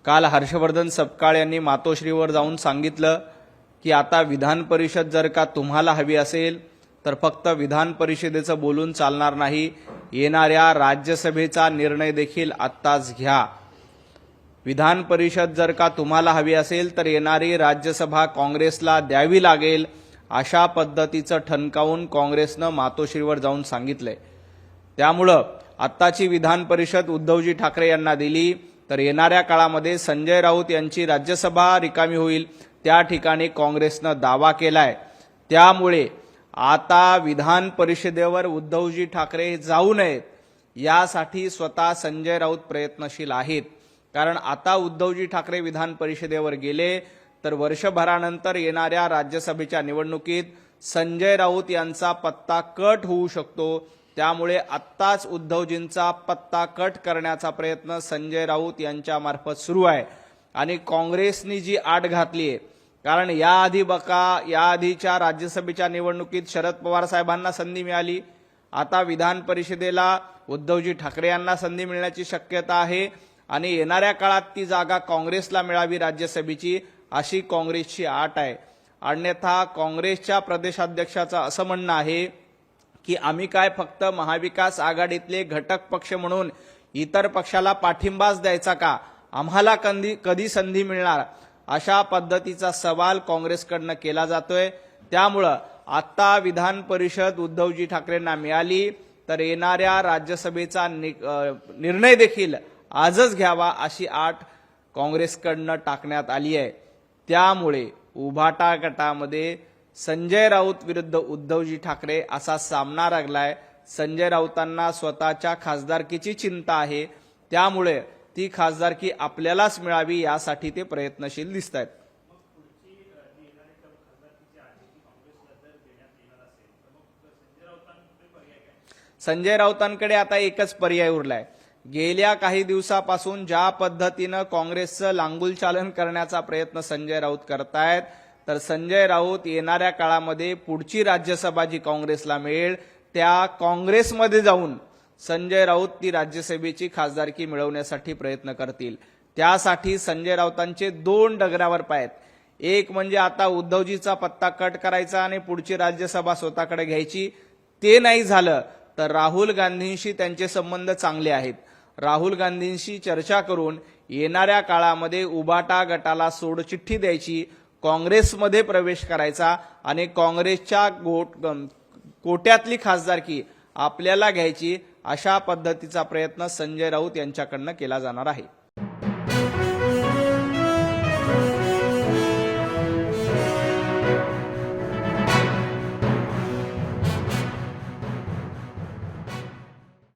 काल हर्षवर्धन सपकाळ यांनी मातोश्रीवर जाऊन सांगितलं की आता विधान परिषद जर का तुम्हाला हवी असेल तर फक्त विधान परिषदेचं बोलून चालणार नाही, येणाऱ्या राज्यसभेचा निर्णय देखील आत्ताच घ्या। विधान परिषद जर का तुम्हाला हवी असेल तर येणारी राज्यसभा काँग्रेसला द्यावी लागेल, अशा पद्धतीचं ठणकावून काँग्रेसनं मातोश्रीवर जाऊन सांगितलंय। त्यामुळं आत्ताची विधान परिषद उद्धवजी ठाकरे यांना दिली तर येणाऱ्या काळामध्ये संजय राऊत यांची राज्यसभा रिकामी होईल, त्या ठिकाणी काँग्रेसनं दावा केलाय। त्यामुळे आता विधान परिषदेवर उद्धवजी ठाकरे जाऊ नयेत यासाठी स्वतः संजय राऊत प्रयत्नशील आहेत। कारण आता उद्धवजी ठाकरे विधान परिषदेवर गेले तर वर्षभरानंतर येणाऱ्या राज्यसभेच्या निवडणुकीत संजय राऊत यांचा पत्ता कट होऊ शकतो। त्यामुळे आत्ताच उद्धवजींचा पत्ता कट करण्याचा प्रयत्न संजय राऊत यांच्या मार्फत सुरू आहे आणि काँग्रेसनी जी आट घातली आहे, कारण याआधीच्या राज्यसभेच्या निवडणुकीत शरद पवार साहेबांना संधी मिळाली, आता विधान परिषदेला उद्धवजी ठाकरे यांना संधी मिळण्याची शक्यता आहे आणि येणाऱ्या काळात ती जागा काँग्रेसला मिळावी राज्यसभेची, अशी काँग्रेसची आट आहे। अन्यथा काँग्रेसच्या प्रदेशाध्यक्षाचं असं म्हणणं आहे की आम्ही काय फक्त महाविकास आघाडीतले घटक पक्ष म्हणून इतर पक्षाला पाठिंबाच द्यायचा का, आम्हाला कधी संधी मिळणार, अशा पद्धतीचा सवाल काँग्रेसकडनं केला जातोय। त्यामुळं आता विधान परिषद उद्धवजी ठाकरेंना मिळाली तर येणाऱ्या राज्यसभेचा निर्णय देखील आजच घ्यावा अशी आट काँग्रेसकडनं टाकण्यात आली आहे। त्यामुळे उभाटा गटामध्ये संजय राऊत विरुद्ध उद्धवजी ठाकरे असा सामना रंगलाय। संजय राऊतांना स्वतःच्या खासदारकीची चिंता आहे, त्यामुळे ती खासदारकी आपल्यालाच मिळावी यासाठी ते प्रयत्नशील दिसतात। संजय राऊतांकडे आता एकच पर्याय उरलाय। गेल्या काही दिवसापासून ज्या पद्धतीनं काँग्रेसचं लांगुलचालन करण्याचा प्रयत्न संजय राऊत करतायत, तर संजय राऊत येणाऱ्या काळामध्ये पुढची राज्यसभा जी काँग्रेसला मिळेल त्या काँग्रेसमध्ये जाऊन संजय राऊत ती राज्यसभेची खासदारकी मिळवण्यासाठी प्रयत्न करतील। त्यासाठी संजय राऊतांचे दोन डगरावर पाय आहेत। एक म्हणजे आता उद्धवजीचा पत्ता कट करायचा आणि पुढची राज्यसभा स्वतःकडे घ्यायची, ते नाही झालं तर राहुल गांधींशी त्यांचे संबंध चांगले आहेत, राहुल गांधींशी चर्चा करून येणाऱ्या काळामध्ये उभाटा गटाला सोडचिठ्ठी द्यायची, काँग्रेसमध्ये प्रवेश करायचा आणि काँग्रेसच्या कोट्यातली खासदारकी आपल्याला घ्यायची, अशा पद्धतीचा प्रयत्न संजय राऊत यांच्याकडनं केला जाणार आहे।